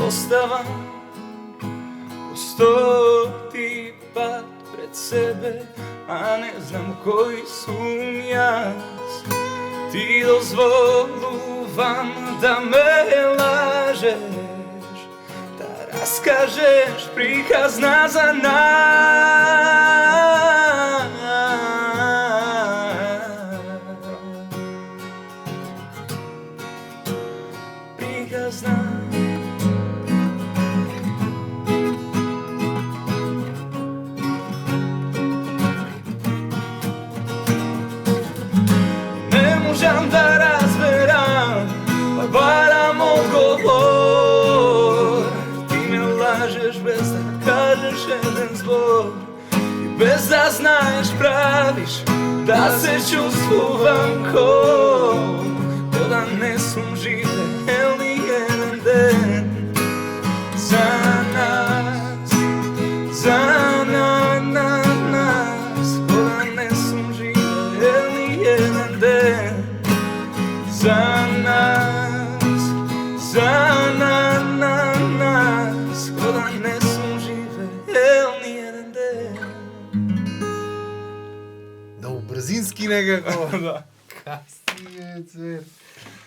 оставам по 100 пат пред себе, а не знам кој сум јас. Ти дозволувам да ме лажеш, да раскажеш приказна за нас. Приказна. Можам да разберам, па барам одговор. Ти ме лажеш без да кажеш еден збор и без да знаеш правиш да се чувствувам како да не сум живеел ни еден ден за нас, за нас, да не сум живеел ни еден ден за нас, да не сум живеел ни еден ден. Много брзински некако. Да. Каси цвет.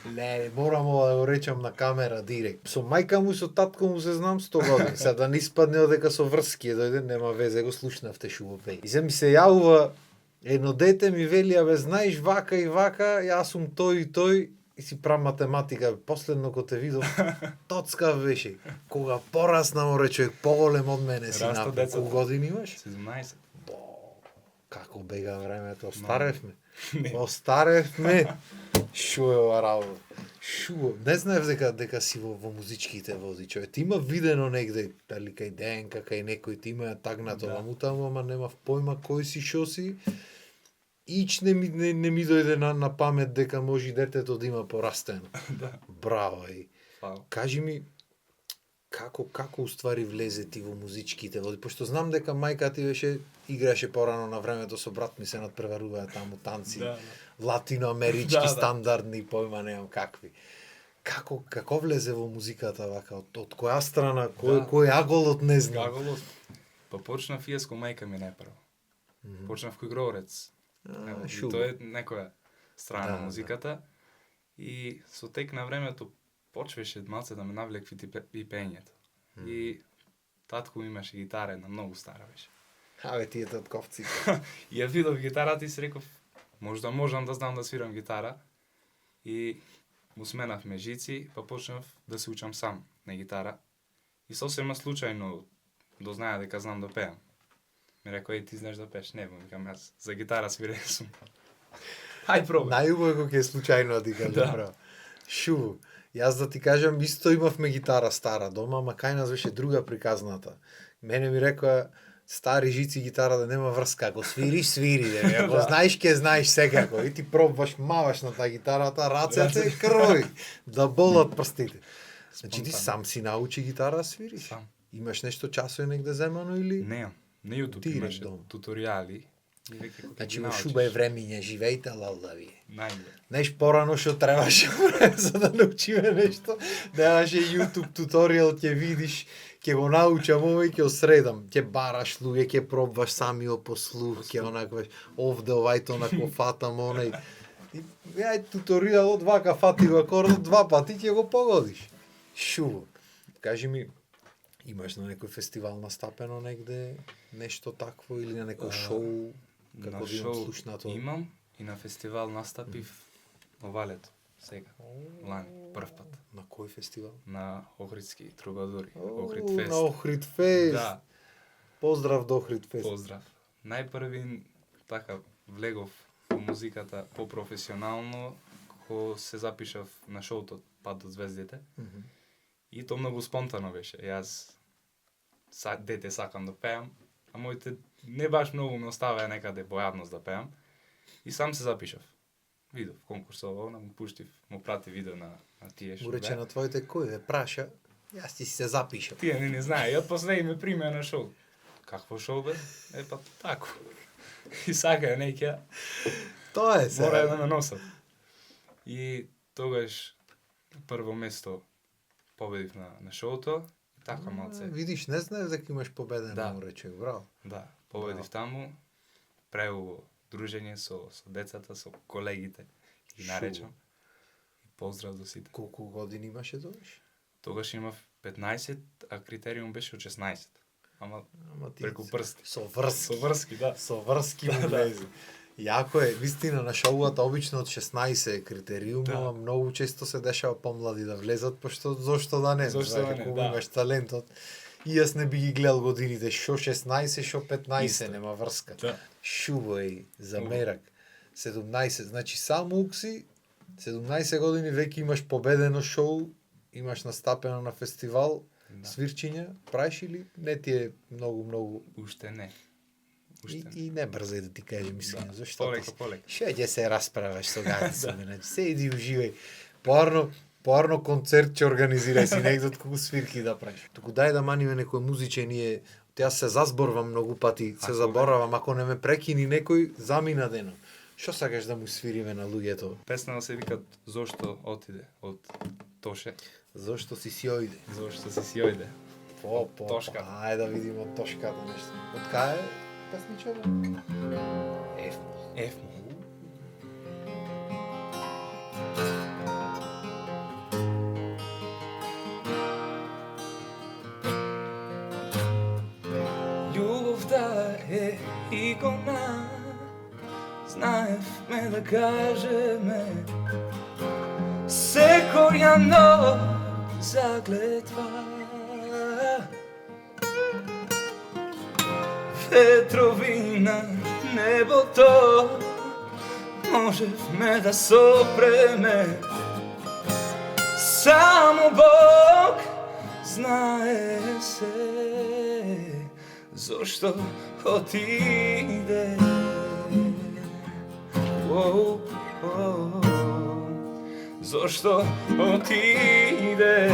Не, морам да го речам на камера директ. Со мајка му и со татко му се знам 100 години. Сега да не испадне одека со врски дојде, нема везе, го слушнавте шубо пеј. И се ми се јавува едно дете ми вели, абе знаеш вака и вака, јас сум тој и тој и си правам математика. Последно кога те видов, тоцка беше. Кога порасна море човек поголем од мене си Раста напред. децата. Колку години имаш? 17. Бо, како бега времето, остаревме. Остаревме. Шо е ова работа? Шо? Не знаев дека си во музичките води човек. Ти има видено негде, дали кај ДНК, кај некој ти има тагнато ламутамо, ама немав појма кој си, шо си. Ич не ми дојде на памет дека може детето да има порастено. Да. Браво, и. Фал. Кажи ми, како уствари влезе ти во музичките води? Пошто знам дека мајка ти беше, играше порано на времето со брат ми се надпреваруваа таму танци. Да, Латиноамерички Да, да. стандардни, појма немам какви. Како влезе во музиката вака? Од која страна? Кој аголот не знам? Гаголот. Па почнав фиеско мајка ми најпрво. Почнав кој Грорец. И шубо. тоа е некоја страна Да, на музиката. И со тек на времето почваше малце да ме навлекви и пењето. И татко ми имаше гитара, една многу стара беше. Абе, тие татковци. И ја видов гитарата и си реков, можда можам да знам да свирам гитара. И му сменавме жици, па почнав да се учам сам на гитара. И сосема случајно дознаја дека знам да пеам. Ми рекоа, ти знаеш да пееш? Не, викам, јас за гитара свирен сум. Хај пробај. Најубаво кога е случајно да ти кажам, Да. право. Шу, јас да ти кажам, исто имавме гитара стара дома, ама кај нас беше друга приказната. Мене ми рекоа, стари жици гитара да нема врска, ако свириш, свири, да. Ако знаеш, ке знаеш секако. И ти пробваш, маваш на таа гитарата, рацете крвови, да болат прстите. Значи ти сам си научи гитара да свириш? Сам. Имаш нешто часови негде земано или? Не, на YouTube Директ имаше дома. туторијали. И веќе кога Значи ги во научиш, шуба е времиња, живејте лалдави. најде. Знаеш, порано што требаше за да научиме нешто, немаше YouTube туторијал, ќе видиш, ќе го научам овој, ќе осредам, ќе бараш луѓе, ќе пробваш самиот по слух, ќе онакваш овде овајто онако фатам онај. И јај туторијалот вака фати го акордот 2 пати ќе го погодиш. Шубо. Кажи ми, имаш на некој фестивал настапено негде нешто такво или на некој шоу? Како На да имам шоу слушнато? имам и на фестивал настапив ова лето, сега, лани, прв пат, На кој фестивал? на Охридски трубадури, Охрид фест. На Охрид фест. Да, Поздрав до Охрид фест. поздрав. Најпрви така влегов во музиката по-професионално кога се запишав на шоуто Пат до звездите. И тоа многу спонтано беше. Јас дете сакам да пеам, а моите не баш многу ме оставаа некаде бојавност да пеам. И сам се запишав. Видов конкурс ово, му пуштив, му прати видео на тие што Му рече на твоите кој ве праша, јас ти се запишав. Тие не знае, ја после и ме примеа на шоу. Какво шоу бе? Па тако. И сака неќа, Тоа е се. мора да ме носат. И тогаш прво место победив на шоуто, и така малце. Видиш, не знаев дека имаш победено Да. уречек, браво. Да, победив таму, преубаво дружење со децата, со колегите, ги наречам. И поздрав до сите. Колку години имаше тогаш? Тогаш имав 15, а критериум беше од 16. Ама Ама ти преку прсти. со врски. Со врски, да. Со врски му влези. Јако е, вистина на шоуата обично од 16 е критериум, ама многу често се дешава помлади да влезат, пошто зошто да не, Зошто да не, кога да. имаш талентот. И јас не би ги гледал годините, шо 16, шо 15, Исто. нема врска. Да. Шубо е, за мерак. 17, значи само укси, 17 години веќе имаш победено шоу, имаш настапено на фестивал, Да. свирчиња, правиш или не ти е многу Уште не. Уште не. и не брзај да ти кажем искрено, Да. зашто Полека, полека. Ше ќе се расправаш со гадици, значи седи и уживај. Поарно концерт ќе организирај си негде кога свирки да правиш. Туку дај да маниме некој музиче, ние јас се заборвам многу пати, се Ако заборавам, ако не ме прекини некој, замина денот. Што сакаш да му свириме на луѓето? Песна се викат Зошто отиде од Тоше. Зошто си ојде? Зошто си ојде. По, Тошка. Ајде да видиме од Тошката нешто. Од кај е песничарот? Еф. Љубовта е икона, знаевме да кажеме, секоја ноќ загледва. Ветрови на небото, можевме да сопреме, само Бог знае се, зошто отиде. Зошто отиде.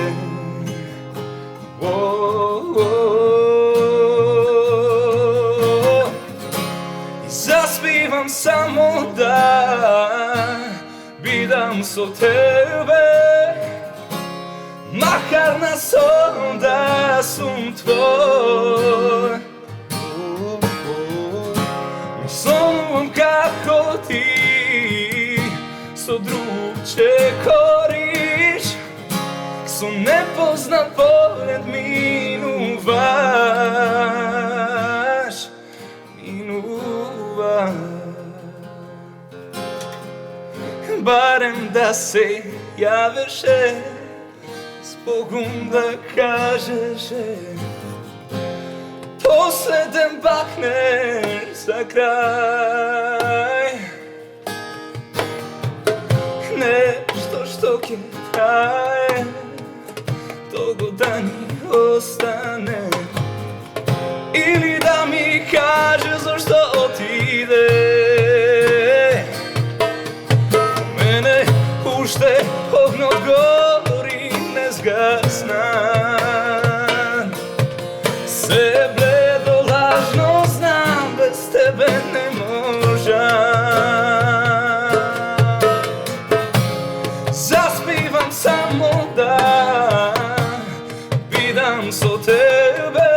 И заспивам само да бидам со тебе, макар на сон да сум твој. Сонувам како ти со другче кориш, со непознат поглед минуваш. Барем да се јавеше, спогум да кажеше, последен бакнеш за крај. Нешто што ќе трае, долго да ни остане, или да ми каже зашто отиде. Мене уште огнот гори не згасна, се бледо лажно знам, без тебе не можам. Заспивам само да бидам со тебе,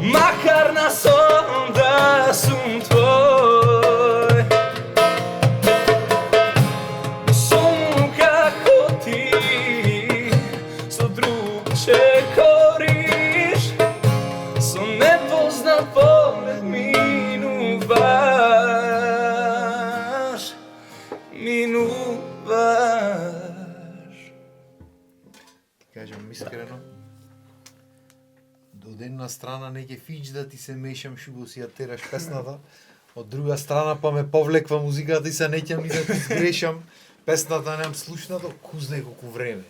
макар на сон да сум твој. Сум како ти, со другче кориш, со непознат поглед минуваш. Кажам искрено, од една страна не ќе фич да ти се мешам шубо си ја тераш песната, од друга страна па ме повлеква музиката и се неќам ни да ти сгрешам, песната немам слушнато, кузне колку време.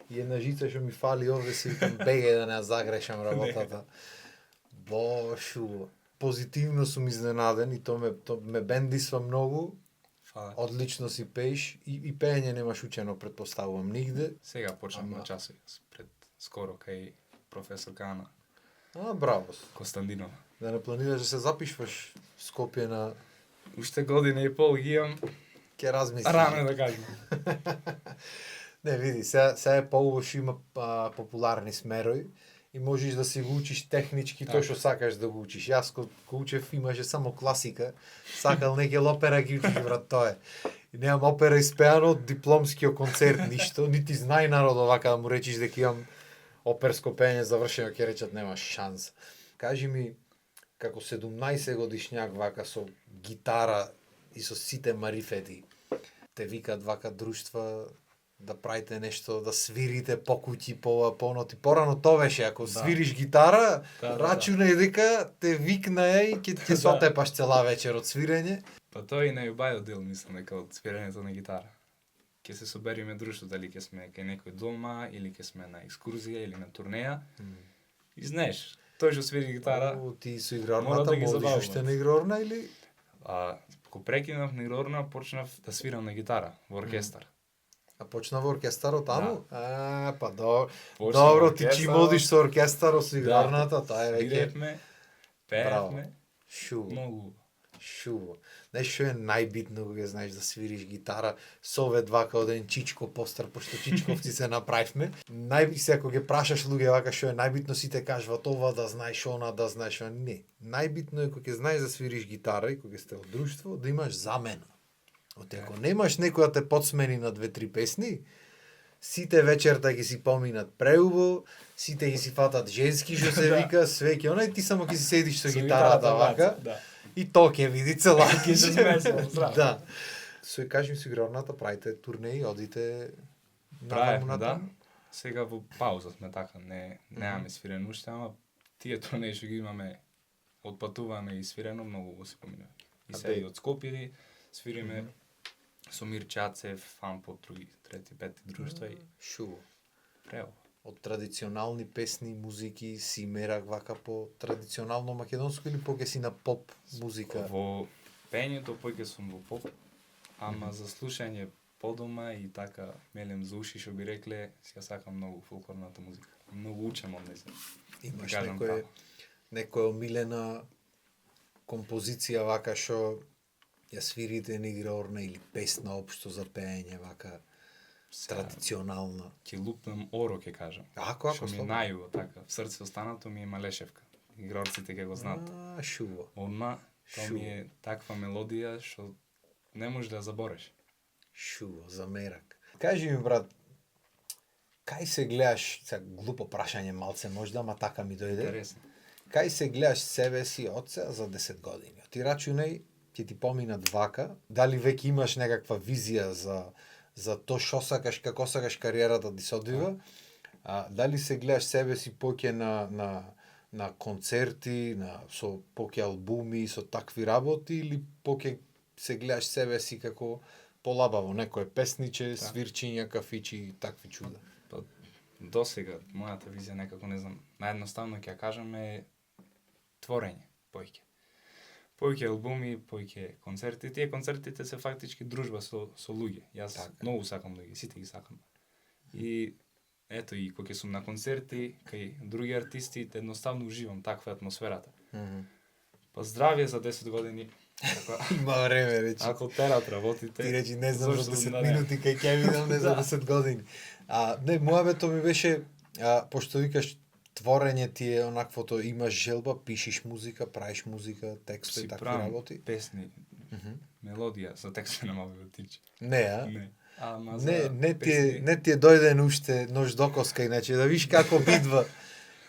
И една жица што ми фали овде си викам бегај да не ја загрешам работата. Бо шубо. Позитивно сум изненаден и то ме бендисва многу. Фала. Одлично си пееш и пеење немаш учено, предпоставувам, нигде. Сега почнав на часови, пред скоро кај професор Кана Браво. Костандинова. Да не планираш да се запишваш в Скопје на... Уште година и пол ги имам, Ке размислиш. рано е да кажем. Не, види, сега е поубаво што има популарни смерови и можеш да си го учиш технички тоа што сакаш да го учиш. Јас кога учев имаше само класика, сакал неке опера ги учиш, брат, тоа е. И немам опера испеано од дипломскиот концерт ништо, нити знај народ овака да му речиш дека имам оперско пеење завршено, ќе речат нема шанс. Кажи ми, како 17 годишњак вака со гитара и со сите марифети, те викат вака друштва да правите нешто, да свирите по куќи, по оноти. Порано тоа беше, ако свириш гитара, рачунај дека те викнае и ќе се отепаш цела вечер од свирење. Па тоа и најубајот дел, мислам, дека од свирењето на гитара. Ќе се собериме друштво, дали ќе сме кај некој дома, или ќе сме на екскурзија, или на турнеја. И знаеш, тој што свири гитара, ти со играрната модиш уште на игрорна или? Кога прекинав на игрорна, почнав да свирам на гитара во оркестар. А почна во оркестарот таму? Па добро, ти чи модиш со оркестарот, со играрната, тоа е веќе. Свиревме, пеевме. Шубо. Шубо. Знаеш што е најбитно кога знаеш да свириш гитара, совет вака од еден Чичко постар, пошто Чичковци се направивме. Најбитно кога ќе прашаш луѓе вака што е најбитно, сите кажуваат ова да знаеш, она да знаеш, не. Најбитно е кога ќе знаеш да свириш гитара и кога сте од друштво да имаш замена. Ако немаш некој да те подсмени на 2-3 песни, сите вечерта ќе си поминат преубо, сите ќе си фатат женски што се вика, све ќе онај, ти само ќе си седиш со гитарата вака. И тоа ќе види цела. Ќе се смесам, здраво. Да. Со кажи ми со играрната правите турнеи, одите правиме, да. Сега во пауза сме така, немаме свирено уште, ама тие турнеи што ги имаме, отпатуваме и свирено многу го се поминува. И сега и од Скопје свириме со Мир Чацев, Фанпо, други, трети, пети друштва и шубо. Прео. Од традиционални песни, музики си мерак вака по традиционално македонско или поќе си на поп музика? Во пењето поќе сум во поп, ама за слушање подома и така мелем за уши што би рекле, сега сакам многу фолклорната музика. Многу учам од неја. Имаш некоја омилена композиција вака што ја свирите на игрорна или песна општо за пеење вака традиционална? Ќе лупнам Оро, ќе кажам. Ако што ми најубаво така. В срце останато ми е Малешевка. Игрорците ќе го знаат. Шубо. Одма, тоа ми е таква мелодија што не можеш да ја забореш. Шубо, за мерак. Кажи ми, брат, кај се гледаш, сега глупо прашање малце можда, ама така ми дојде. Интересно. Кај се гледаш себе си од сега за 10 години? Ти рачунај, ќе ти поминат вака, дали веќе имаш некаква визија за тоа што сакаш, како сакаш кариерата да се одвива, дали се гледаш себе си поќе на концерти, со поќе албуми, со такви работи, или поќе се гледаш себе си како полабаво, некое песниче, свирчиња, кафичи и такви чуда? Па, досега, мојата визија некако, не знам, наједноставно ќе ја кажам е творење, поќе. Поќе албуми, поќе концерти. Тие концертите се фактички дружба со луѓе. Јас многу сакам луѓе, сите ги сакам. И ето и кога сум на концерти кај други артисти, едноставно уживам, таква е атмосферата. Па здравје за 10 години. Има време, речи. Ако терат работите. Ти речи не знам за 10 минути кај ќе видам, не за 10 години. Не, мојавето ми беше, пошто викаш творење ти е онаквото, имаш желба, пишеш музика, правиш музика, текстови, такви работи? Песни, мелодија, за текстови не мога да тичи. Не, а? Не. Не ти е дојден уште нож до коска, иначе да виш како бидва.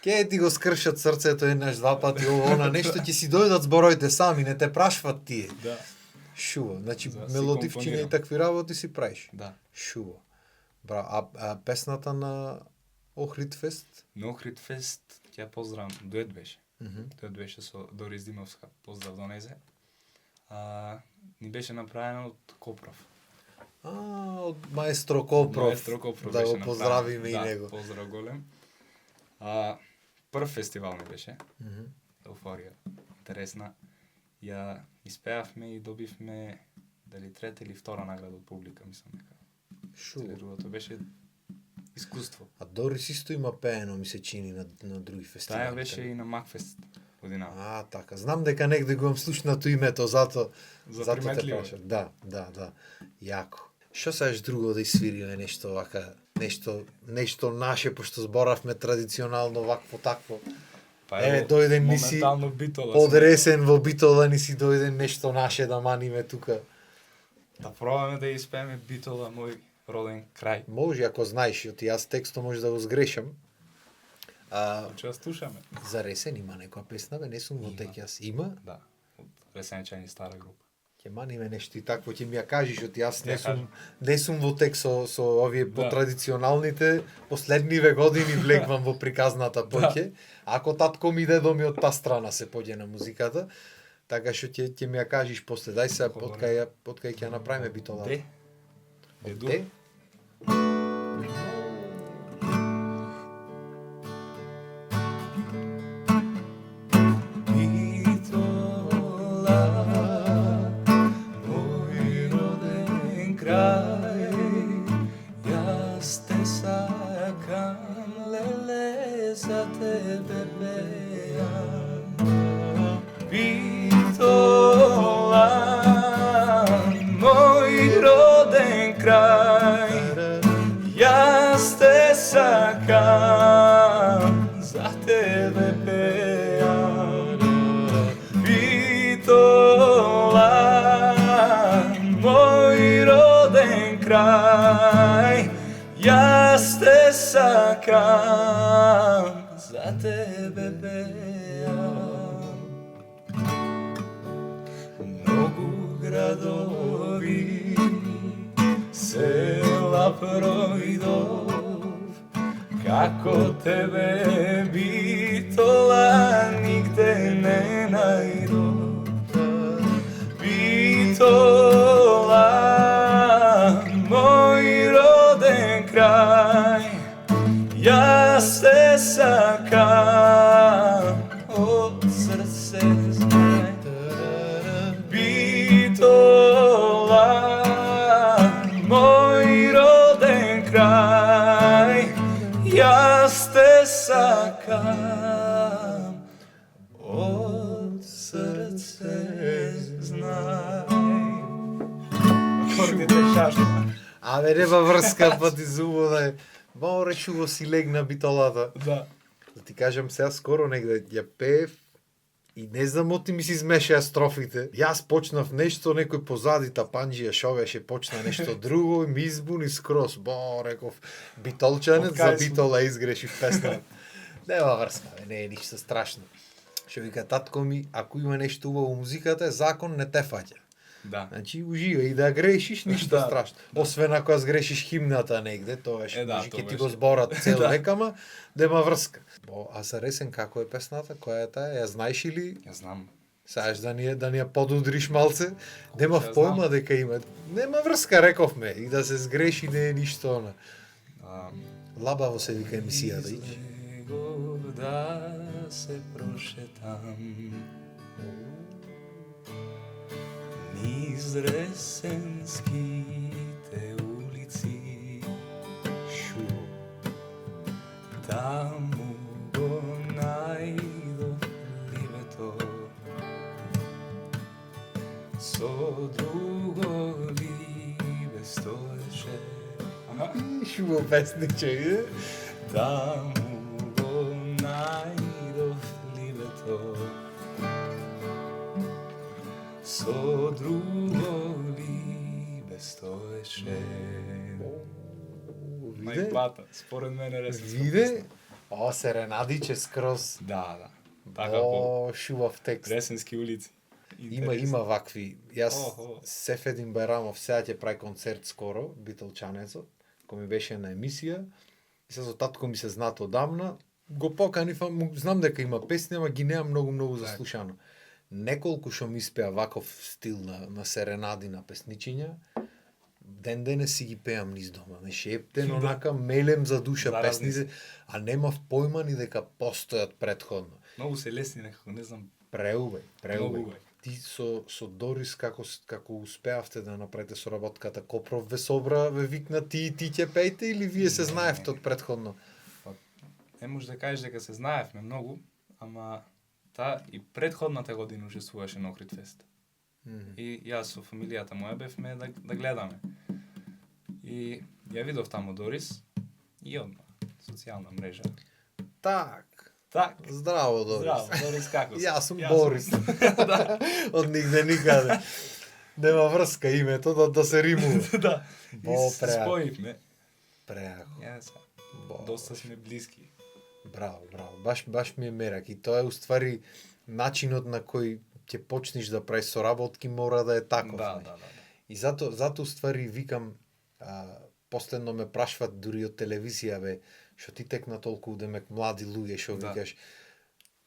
Ке ти го скршат срцето еднаш, два пати, она нешто ќе си дојдат збороите сами, не те прашват тие. Да. Шубо, значи мелодивчина и такви работи си правиш. Да. Шубо. Браво, а песната на Охридфест? На Охридфест ќе поздравам, дует беше. Дует беше со Дорис Димовска, поздрав до незе. Ни беше направено од Копров. Од маестро Копров. Маестро Копров да беше го поздравиме и него. Да, поздрав голем. Прв фестивал ми беше. Еуфорија. Интересна. Ја испеавме и добивме дали трета или втора награда од публика, мислам дека. Шубо. Другото беше искуство. А Дорис исто има пеено, ми се чини на други фестивали. Таја беше и на Макфест година. Така. Знам дека негде го имам слушнато името, зато те приметливо. прашав. Да. Јако. Што сакаш друго да извириме нешто вака нешто наше, пошто зборавме традиционално вакво такво. Па дојден ни си моментално Битола. подресен во Битола, ни си дојден нешто наше да маниме тука. Да пробаме да испееме Битола, мој роден крај. Може, ако знаеш, и јас текстот може да го сгрешам. Ќе слушаме. За Ресен има некоја песна, бе, не сум во тек јас. Има? Да, од Ресенчани стара група. Ќе маниме нешто и такво, ќе ми ја кажеш, оти јас не сум во тек со овие потрадиционалните, последниве години влегвам во приказната поќе. Ако татко ми иде ми од та страна се поѓе на музиката, така што ќе ми ја кажеш после. Дај се подкај ќе ја направиме Битола. Де? Јас те сакам, за тебе пеам. Многу градови, села пројдов, како тебе Битола нигде не најдов. Битола, мој роден крај, јас те сакам од срце знај. Битола, мој роден крај, јас те сакам од срце знај. Акордите шашно. Абе, нема врска, па ти зубо да е. Мао речуво си легна Битолата. Да. Да ти кажам, сега скоро негде ја пеев и не знам оти ми се измешаа строфите. Јас почнав нешто, некој позади тапанџија шовеше, почна нешто друго и ми избуни скроз. Реков, Битолчанец за Битола изгрешив песна. Нема врска, бе, не е ништо страшно. Што вика татко ми, ако има нешто убаво во музиката, закон не те фаќа. Да. Значи ужива и да грешиш ништо страшно. Освен ако ја сгрешиш химната негде, тоа ќе ти го зборат цел век, ама нема врска. А за Ресен како е песната? Која е таа? Ја знаеш или? Ја знам. Саеш да ни ја подудриш малце? Нема појма дека има. Нема врска, рековме. И да се сгреши не е ништо она. Лабаво се вика емисијата, ич. Да се прошетам низ ресенските улици, таму го најдов ливето, со друго ливе стоеше. Шубо песниче, таму го најдов ливето, со друго ливе стоеше. Најплата, според мене Ресенска. Виде? Серенадиче скроз. Да. Така по шубав текст. Ресенски улици. Има вакви. Јас Сефедин Байрамов сега ќе прави концерт скоро, Битолчанецот, кој ми беше на емисија. И со татко ми се знат одамна, го поканив, знам дека има песни, ама ги немам многу заслушано. Неколку што ми испеа ваков стил на серенади, на песничиња, ден денес си ги пеам низ дома. Ме шептен, онака мелем за душа песните, а немав појма ни дека постојат предходно. Многу се лесни некако, не знам. Преубај. Ти со Дорис како успеавте да направите соработката, Копров ве собра, ве викна ти ќе пеете или вие се знаевте од предходно? Не може да кажеш дека се знаевме многу, ама и предходната година учествуваше на Охрид фест. И јас со фамилијата моја бевме да гледаме. И ја видов таму Дорис И одма, социјална мрежа. Так. Здраво, Здраво, Дорис. Борис како си? Јас сум Борис. Од нигде никаде. Нема врска името да се римува. Да. Бо, И се преако. споивме. Преако. Јас. Бо. Доста сме блиски. Браво. Баш ми е мерак. И тоа е уствари начинот на кој ќе почнеш да правиш соработки мора да е таков. Да. И зато уствари викам, последно ме прашват дури од телевизија, бе, што ти текна толку демек млади луѓе, што викаш,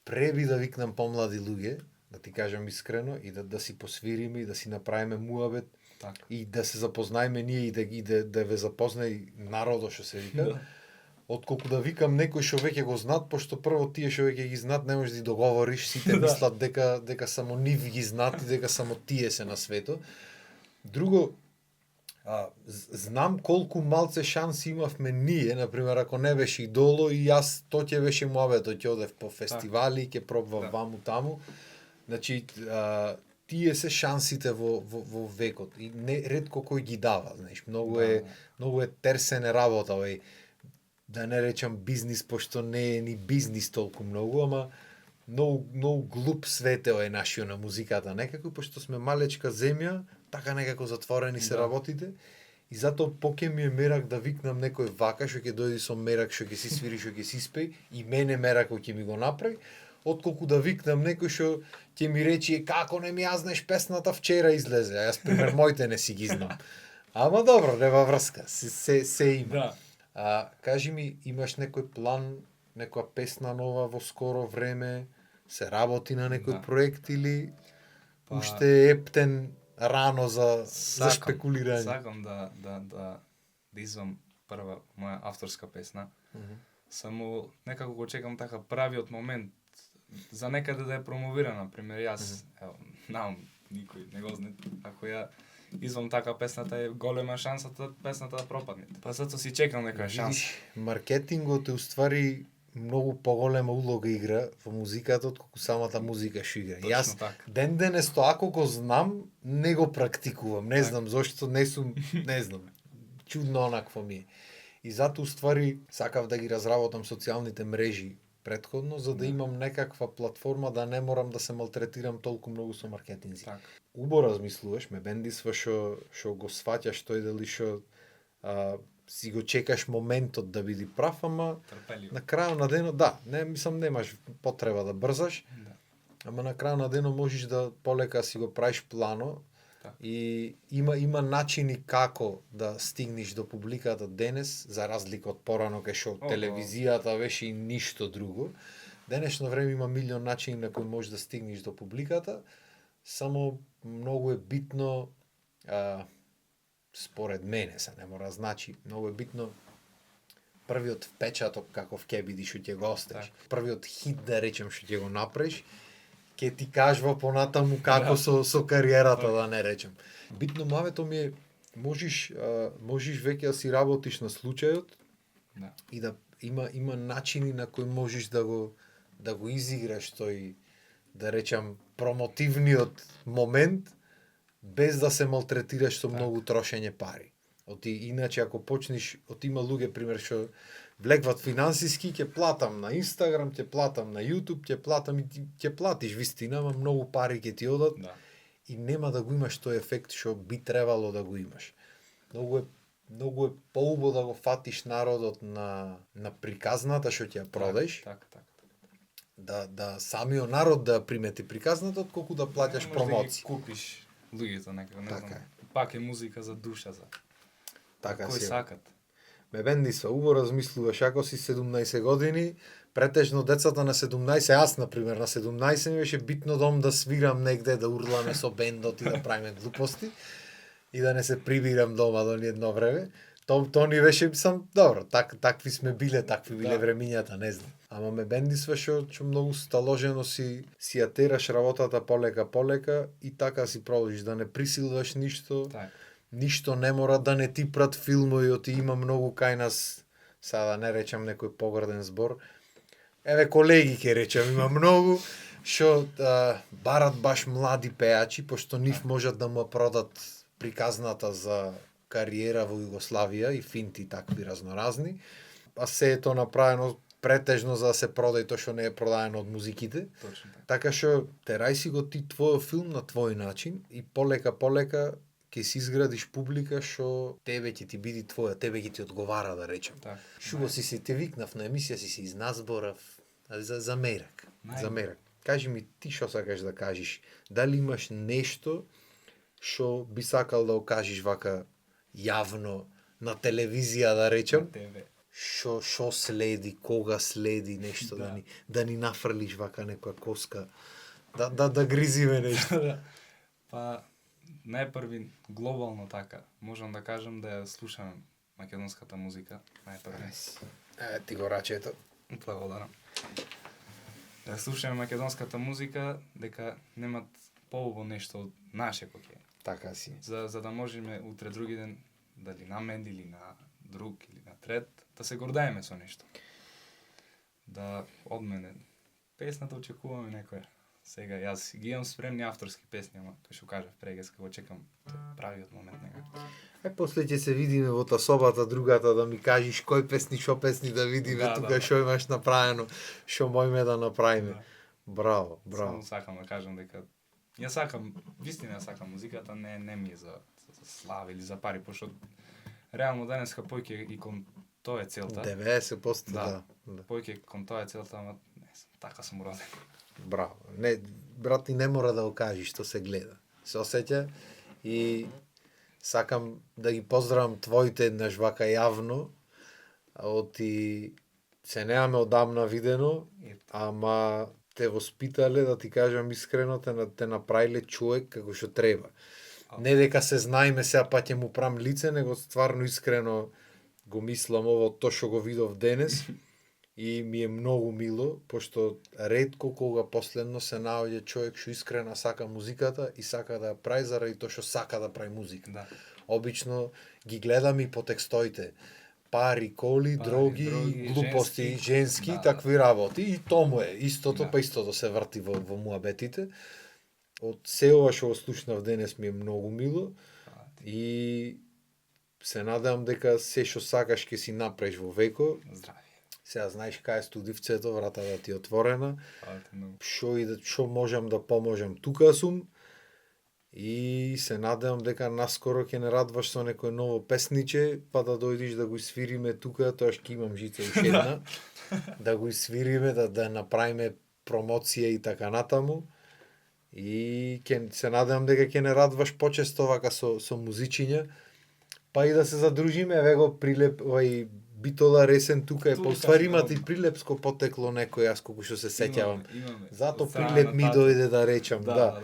преби да викнам помлади луѓе, да ти кажам искрено, и да си посвириме и да си направиме муабет, Така. и да се запознаеме ние и да ве запознае народот, што се вика. Да. Отколку да викам некој што веќе го знаат, пошто прво тие што веќе ги знаат не можеш да ги договориш, сите мислат дека само нив ги знаат и дека само тие се на светот. Друго, знам колку малце шанси имавме ние, например, ако не беше Идоло и јас, то ќе беше муабетот, ќе одев по фестивали, ќе пробвав ваму таму. Значи, тие се шансите во векот и не ретко кој ги дава, знаеш, многу е терсене работа, да не речам бизнис, пошто не е ни бизнис толку многу, ама многу глуп светел е нашиот на музиката некако, пошто сме малечка земја, така некако затворени се работите, и затоа поќе ми е мерак да викнам некој вака, што ќе дојде со мерак, што ќе си свири, што ќе си спеј, и мене мерак кој ќе ми го направи, отколку да викнам некој што ќе ми речи како не ми ја знаеш песната вчера излезе, а јас пример моите не си ги знам. Ама добро, нема врска, се има. Да. Кажи ми, имаш некој план, некоја песна нова во скоро време, се работи на некој проект или уште е ептен рано за спекулирање? Сакам да извам прва моја авторска песна. Само некако го чекам така правиот момент за некаде да ја промовирам, например, јас, никој не го знае, ако ја извам така песната е голема шансата песната да пропадне. Па затоа си чекам некоја шанса. Маркетингот е уствари многу поголема улога игра во музиката отколку самата музика што игра. Јас ден денес тоа ако го знам, не го практикувам. Не знам зошто не знам. Чудно онакво ми е. И затоа уствари сакав да ги разработам социјалните мрежи претходно, за да имам некаква платформа да не морам да се малтретирам толку многу со маркетинзи. Убаво размислуваш, ме бендисва што го сваќаш тој дали што си го чекаш моментот да биде прав, ама на крајот на денот, немаш потреба да брзаш, ама на крајот на денот можеш да полека си го правиш плано и има начини како да стигнеш до публиката денес, за разлика од порано кај што телевизијата беше и ништо друго. Денешно време има милион начини на кои можеш да стигнеш до публиката, само многу е битно, според мене, се не мора значи, многу е битно првиот впечаток каков ќе биде што ќе го оставиш. Првиот хит да речем што ќе го направиш, ќе ти кажува понатаму како со кариерата да не речем. Битно мавето ми е можеш веќе да си работиш на случајот и да има начини на кои можеш да го изиграш тој, да речам, промотивниот момент без да се малтретираш со многу трошење пари. Иначе ако почнеш, има луѓе пример што влегват финансиски, ќе платам на Инстаграм, ќе платам на Јутуб, ќе платиш вистина, ама многу пари ќе ти одат и нема да го имаш тој ефект што би требало да го имаш. Многу е поубаво да го фатиш народот на приказната што ќе ја продаш. Да самиот народ да примети приказната, отколку да плаќаш промоција. Купиш луѓето некако, не знам. Пак е музика за душа, за кој сакат. Ме бендисва, убаво размислуваш, ако си 17 години, претежно децата на 17, јас например на 17 ми беше битно да свирам негде, да урламе со бендот и да правиме глупости и да не се прибирам дома до едно време. То ни беше добро, такви сме биле, такви биле времињата, не знам. Ама ме бендисва што многу сталожено си ја тераш работата полека и така си продолжиш, да не присилваш ништо. Ништо не мора да не ти прат филмови, има многу кај нас, сега да не речам некој погрден збор, колеги ќе речам, има многу што барат баш млади пеачи, пошто нив можат да му продат приказната за кариера во Југославија и финти такви разноразни. а се е тоа направено претежно за да се продаде тоа што не е продадено од музиките. Точно така. Така што терај си го ти твојот филм на твој начин и полека ќе си изградиш публика што тебе ќе ти биде твоја, тебе ќе ти одговара, да речем. Така. Шубо си се те викнав на емисија, си изназборав за мерак. За мерак. Кажи ми ти што сакаш да кажеш. Дали имаш нешто што би сакал да окажеш вака јавно на телевизија, да речем? На тебе. Што следи, кога следи нешто да ни нафрлиш вака некоја коска. Да гризиме нешто. Па најпрви глобално така, можам да кажам да ја слушам македонската музика, најпрви. Ти го рачето. Благодарам. Да слушаме македонската музика, дека немат поубаво нешто од наше коке. Така си. За да можеме утре други ден, дали на мен или на друг или на трет, да се гордаеме со нешто. Да од мене песната очекуваме некоја. Сега јас ги имам спремни авторски песни, ама кој што кажав прегес, кога чекам правиот момент нега. После ќе се видиме во та собата другата да ми кажеш кој песни, шо песни да видиме тука што имаш направено, што можеме да направиме. Браво. Само сакам да кажам дека ја сакам, вистина ја сакам музиката, не ми е за слава или за пари, пошто реално денеска поќе и кон тоа е целта. 90% да. Поќе кон тоа е целта, ама не, така сум роден. Браво. Не, брат, ти не мора да го кажеш, што се гледа. Се осеќа и сакам да ги поздравам твоите еднаш вака јавно, оти се немаме одамна видено, ама те воспитале, да ти кажам искрено, те направиле човек како што треба. Не дека се знаеме сега па ќе му прам лице, него стварно искрено го мислам ово тоа што го видов денес и ми е многу мило, пошто ретко кога последно се наоѓа човек што искрено сака музиката и сака да ја прави заради тоа што сака да прави музика. Да. Обично ги гледам и по текстоите. Пари, коли, дроги, глупости, женски, такви работи. И тому е. Истото, па истото се врти во муабетите. Од се ова што го слушнав денес ми е многу мило. И се надевам дека се што сакаш ќе си направиш во веко. Здравје. Сега знаеш кај е студивцето, врата да ти е отворена. Што можам да поможам, тука сум. И се надевам дека наскоро ќе не радваш со некој ново песниче, па да дојдиш да го свириме тука, тоа ќе имам жица уште една, да го свириме, да направиме промоција и така натаму. И се надевам дека ќе не радваш почесто вака со музичиња, па и да се задружиме, еве го Прилеп, Битола Ресен тука е, па уствари имате и Прилепско потекло некој, јас колку што се сеќавам. Зато Прилеп ми дојде да речам, да.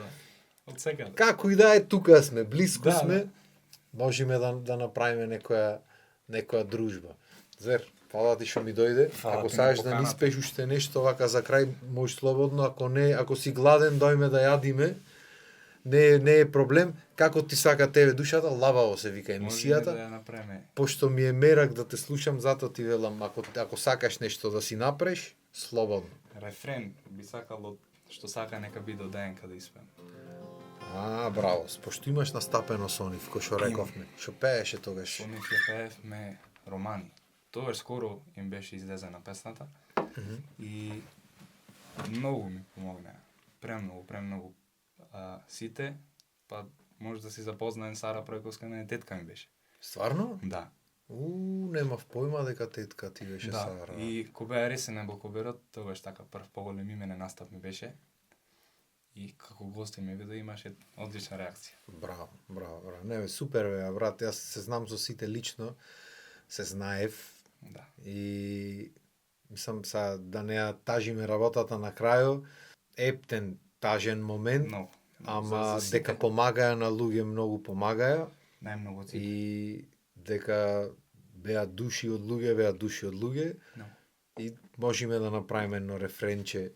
Од секаде. Како и да е, тука сме, близко сме, можеме да направиме некоја дружба. Звер, фала ти што ми дојде. Ако сакаш да ни спеш уште нешто вака за крај, може слободно, ако не, ако си гладен, дојме да јадиме. Не е проблем. Како ти сака тебе душата, лабаво се вика емисијата. Можеме да ја направиме. Пошто ми е мерак да те слушам, затоа ти велам, ако сакаш нешто да си направиш, слободно. Рефрен би сакал што сака нека биде од ДНК да испеам. Браво, пошто имаш настапено со нив, кој што рековме. Што пееше тогаш? Со нив ја пеевме романи. Тогаш скоро им беше излезена песната. И многу ми помогна. Премногу. Сите, па може да си запознаен Сара Пројковска, не тетка ми беше. Стварно? Да. Немав појма дека тетка ти беше Сара. Да, и кога беа Ресен на Блокоберот, тогаш така прв поголем именен настап ми беше. И како гости ме виде имаше одлична реакција. Браво. Не, супер бе, брат, јас се знам со сите лично, се знаев. Да. И мислам сега да не ја тажиме работата на крајот, ептен тажен момент, ама дека помагаја на луѓе, многу помагаја. Најмногу цифри. И дека беа души од луѓе. И можеме да направиме едно рефренче,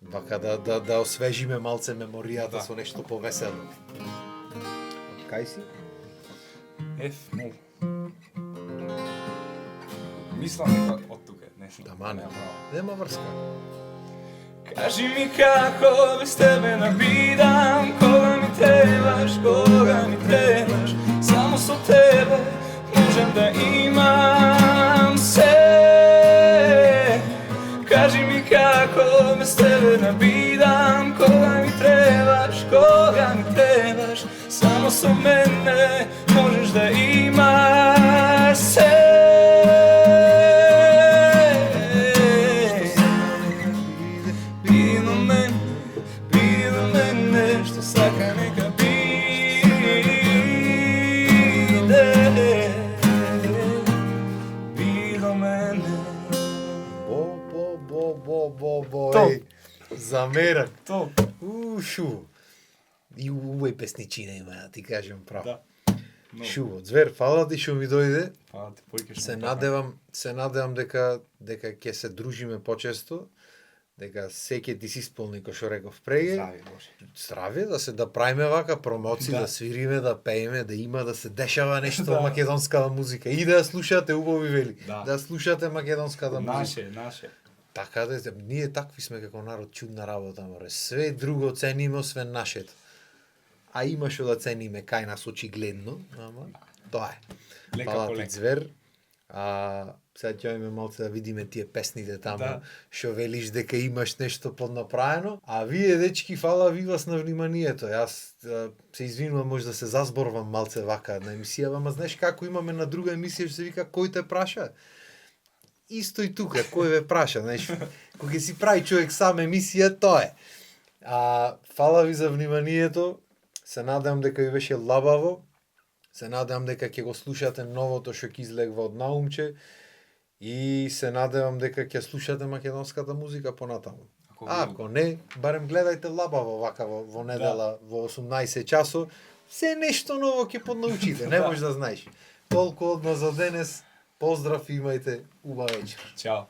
вака да освежиме малце меморијата со нешто повесело. Кај си? Мол. Мислам дека од тука, нешто. Нема врска. Кажи ми како без тебе набидам, кога ми требаш, само со тебе можем да имам се. како без тебе не бидам, кога ми требаш, само со мене можеш да имаш се. Биди до мене, што сака нека биде. Биди до мене. Топ. Замерак. Топ. Шуво. И увој песничина има, да ти кажем право. Да. No. Шуво. Звер, фала ти што ми дојде. Фала ти, појке што Се надевам дека ќе се дружиме почесто, дека секи ти си исполни кој што реков преге. Здраве Боже. Здраве, да правиме вака промоции, да свириме, да пееме, да има да се дешава нешто во македонската музика и да ја слушате убави вели. Да слушате македонската музика. Наше. Така да, ние такви сме како народ, чудна работа, море. Све друго цениме освен нашето. А има што да цениме кај нас очигледно, ама тоа е. Лека Фала по ти, лека. Звер. Сега ќе имаме малце да видиме тие песните таму, што велиш дека имаш нешто поднаправено. А вие, дечки, фала ви вас на вниманието. Јас се извинувам, може да се засборвам малце вака на емисија, ама знаеш како имаме на друга емисија што се вика кој те праша? Исто и тука, кој ве праша, знаеш, кога си прави човек сам емисија, тоа е. Фала ви за вниманието. Се надевам дека ви беше лабаво. Се надевам дека ќе го слушате новото што ќе излегва од Наумче и се надевам дека ќе слушате македонската музика понатаму. Ако не, барем гледајте лабаво вака во недела во 18 часот. Се нешто ново ќе поднаучите, не можеш да знаеш. Толку од нас за денес. Поздрав и имајте убава вечер. Чао.